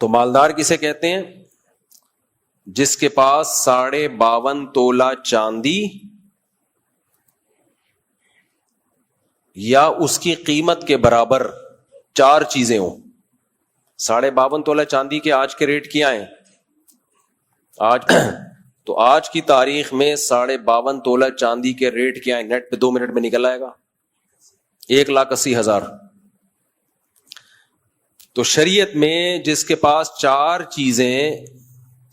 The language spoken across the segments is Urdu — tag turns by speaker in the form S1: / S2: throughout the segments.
S1: تو مالدار کسے کہتے ہیں؟ جس کے پاس 52.5 تولہ چاندی یا اس کی قیمت کے برابر 4 چیزیں ہوں. 52.5 تولہ چاندی کے آج کے ریٹ کیا ہیں؟ آج کی تاریخ میں 52.5 تولہ چاندی کے ریٹ کیا ہے؟ نیٹ پہ 2 منٹ میں نکل آئے گا. 1,80,000. تو شریعت میں جس کے پاس 4 چیزیں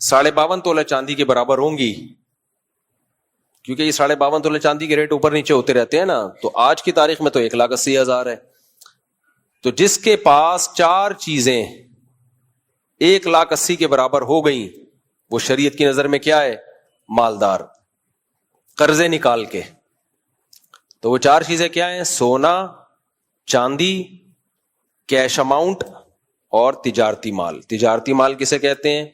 S1: 52.5 تولہ چاندی کے برابر ہوں گی، کیونکہ یہ 52.5 تولہ چاندی کے ریٹ اوپر نیچے ہوتے رہتے ہیں نا، تو آج کی تاریخ میں تو 1,80,000 ہے. تو جس کے پاس 4 چیزیں 1,80,000 کے برابر ہو گئیں، وہ شریعت کی نظر میں کیا ہے؟ مالدار. قرضے نکال کے. تو وہ 4 چیزیں کیا ہیں؟ سونا، چاندی، کیش اماؤنٹ اور تجارتی مال. تجارتی مال کسے کہتے ہیں؟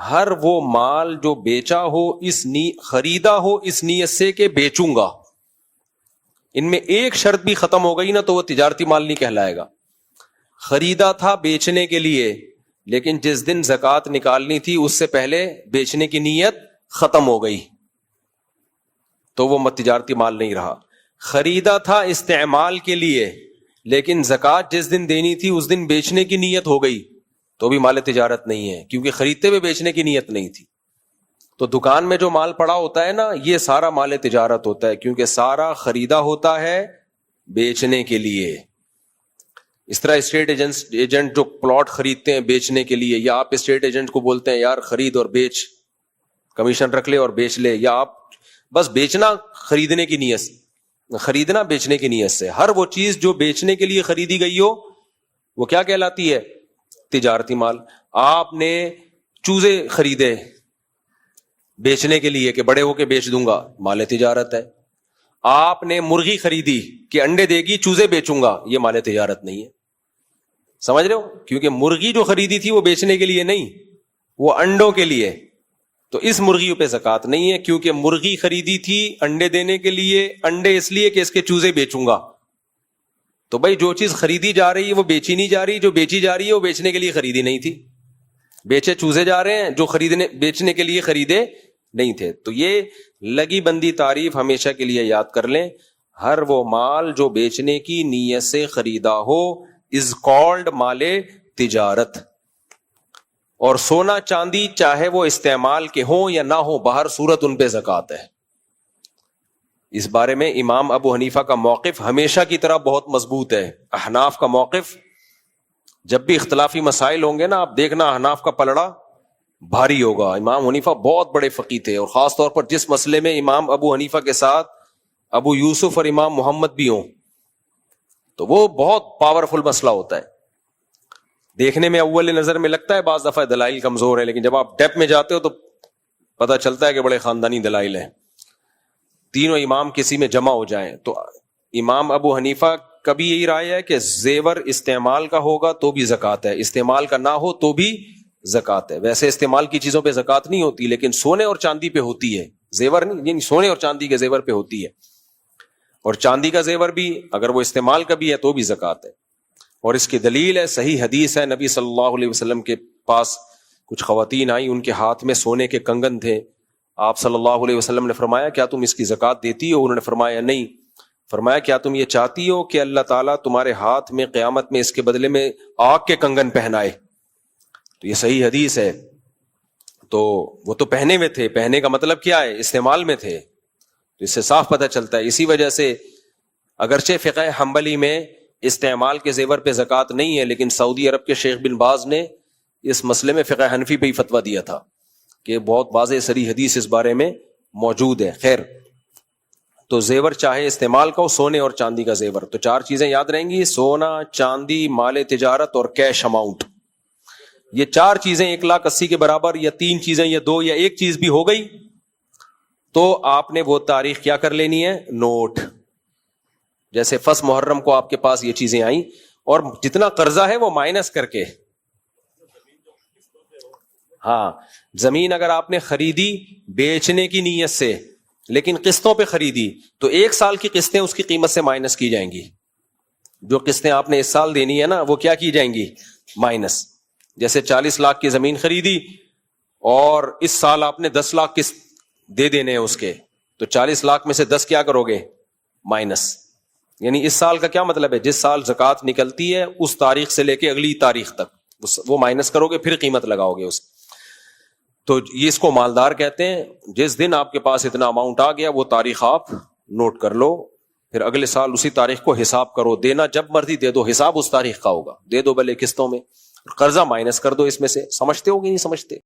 S1: ہر وہ مال جو بیچا ہو خریدا ہو اس نیت سے کہ بیچوں گا. ان میں ایک شرط بھی ختم ہو گئی نا تو وہ تجارتی مال نہیں کہلائے گا. خریدا تھا بیچنے کے لیے، لیکن جس دن زکوٰۃ نکالنی تھی اس سے پہلے بیچنے کی نیت ختم ہو گئی تو وہ تجارتی مال نہیں رہا. خریدا تھا استعمال کے لیے، لیکن زکوٰۃ جس دن دینی تھی اس دن بیچنے کی نیت ہو گئی تو بھی مال تجارت نہیں ہے، کیونکہ خریدتے ہوئے بیچنے کی نیت نہیں تھی. تو دکان میں جو مال پڑا ہوتا ہے نا، یہ سارا مال تجارت ہوتا ہے، کیونکہ سارا خریدا ہوتا ہے بیچنے کے لیے. اس طرح اسٹیٹ ایجنٹ جو پلاٹ خریدتے ہیں بیچنے کے لیے، یا آپ اسٹیٹ ایجنٹ کو بولتے ہیں یار خرید اور بیچ، کمیشن رکھ لے اور بیچ لے، یا آپ بس بیچنا خریدنے کی نیت سے، خریدنا بیچنے کی نیت سے. ہر وہ چیز جو بیچنے کے لیے خریدی گئی ہو وہ کیا کہلاتی ہے؟ تجارتی مال. آپ نے چوزے خریدے بیچنے کے لیے کہ بڑے ہو کے بیچ دوں گا، مال تجارت ہے. آپ نے مرغی خریدی کہ انڈے دے گی، چوزے بیچوں گا، یہ مال تجارت نہیں ہے. سمجھ رہے ہو؟ کیونکہ مرغی جو خریدی تھی وہ بیچنے کے لیے نہیں، وہ انڈوں کے لیے. تو اس مرغی پہ زکوٰۃ نہیں ہے، کیونکہ مرغی خریدی تھی انڈے دینے کے لیے، انڈے اس لیے کہ اس کے چوزے بیچوں گا. تو بھائی جو چیز خریدی جا رہی ہے وہ بیچی نہیں جا رہی، جو بیچی جا رہی ہے وہ بیچنے کے لیے خریدی نہیں تھی. بیچے چوزے جا رہے ہیں جو بیچنے کے لیے خریدے نہیں تھے. تو یہ لگی بندی تعریف ہمیشہ کے لیے یاد کر لیں. ہر وہ مال جو بیچنے کی نیت سے خریدا ہو از کالڈ مال تجارت. اور سونا چاندی چاہے وہ استعمال کے ہوں یا نہ ہو، بہر صورت ان پہ زکوٰۃ ہے. اس بارے میں امام ابو حنیفہ کا موقف ہمیشہ کی طرح بہت مضبوط ہے. احناف کا موقف، جب بھی اختلافی مسائل ہوں گے نا، آپ دیکھنا احناف کا پلڑا بھاری ہوگا. امام حنیفہ بہت بڑے فقیہ تھے، اور خاص طور پر جس مسئلے میں امام ابو حنیفہ کے ساتھ ابو یوسف اور امام محمد بھی ہوں تو وہ بہت پاورفل مسئلہ ہوتا ہے. دیکھنے میں اول نظر میں لگتا ہے بعض دفعہ دلائل کمزور ہے، لیکن جب آپ ڈیپ میں جاتے ہو تو پتہ چلتا ہے کہ بڑے خاندانی دلائل ہیں. تینوں امام کسی میں جمع ہو جائیں تو امام ابو حنیفہ کبھی یہی رائے ہے کہ زیور استعمال کا ہوگا تو بھی زکوٰۃ ہے، استعمال کا نہ ہو تو بھی زکوٰۃ ہے. ویسے استعمال کی چیزوں پہ زکوٰۃ نہیں ہوتی، لیکن سونے اور چاندی پہ ہوتی ہے. زیور نہیں، یعنی سونے اور چاندی کے زیور پہ ہوتی ہے. اور چاندی کا زیور بھی اگر وہ استعمال کا بھی ہے تو بھی زکوٰۃ ہے. اور اس کی دلیل ہے، صحیح حدیث ہے، نبی صلی اللہ علیہ وسلم کے پاس کچھ خواتین آئیں، ان کے ہاتھ میں سونے کے کنگن تھے. آپ صلی اللہ علیہ وسلم نے فرمایا کیا تم اس کی زکوٰۃ دیتی ہو؟ انہوں نے فرمایا نہیں. فرمایا کیا تم یہ چاہتی ہو کہ اللہ تعالیٰ تمہارے ہاتھ میں قیامت میں اس کے بدلے میں آگ کے کنگن پہنائے؟ تو یہ صحیح حدیث ہے. تو وہ تو پہنے ہوئے تھے، پہنے کا مطلب کیا ہے؟ استعمال میں تھے. تو اس سے صاف پتہ چلتا ہے. اسی وجہ سے اگرچہ فقہ حنبلی میں استعمال کے زیور پہ زکوٰۃ نہیں ہے، لیکن سعودی عرب کے شیخ بن باز نے اس مسئلے میں فقہ حنفی پہ ہی فتویٰ دیا تھا کہ بہت واضح صریح حدیث اس بارے میں موجود ہے. خیر، تو زیور چاہے استعمال کا ہو، سونے اور چاندی کا زیور. تو 4 چیزیں یاد رہیں گی: سونا، چاندی، مال تجارت اور کیش اماؤنٹ. یہ 4 چیزیں 1,80,000 کے برابر، یا 3 چیزیں یا 2 یا 1 چیز بھی ہو گئی تو آپ نے وہ تاریخ کیا کر لینی ہے؟ نوٹ. جیسے 1 محرم کو آپ کے پاس یہ چیزیں آئیں، اور جتنا قرضہ ہے وہ مائنس کر کے. ہاں، زمین اگر آپ نے خریدی بیچنے کی نیت سے لیکن قسطوں پہ خریدی تو 1 سال کی قسطیں اس کی قیمت سے مائنس کی جائیں گی. جو قسطیں آپ نے اس سال دینی ہے نا وہ کیا کی جائیں گی؟ مائنس. جیسے 40 لاکھ کی زمین خریدی اور اس سال آپ نے 10 لاکھ قسط دے دینے ہیں اس کے, تو 40 لاکھ میں سے 10 کیا کرو گے؟ مائنس. یعنی اس سال کا کیا مطلب ہے؟ جس سال زکوٰۃ نکلتی ہے اس تاریخ سے لے کے اگلی تاریخ تک وہ مائنس کرو گے, پھر قیمت لگاؤ گے اس. تو یہ اس کو مالدار کہتے ہیں. جس دن آپ کے پاس اتنا اماؤنٹ آ گیا وہ تاریخ آپ نوٹ کر لو, پھر اگلے سال اسی تاریخ کو حساب کرو. دینا جب مرضی دے دو, حساب اس تاریخ کا ہوگا, دے دو بھلے قسطوں میں, قرضہ مائنس کر دو اس میں سے. سمجھتے ہو کہ نہیں سمجھتے؟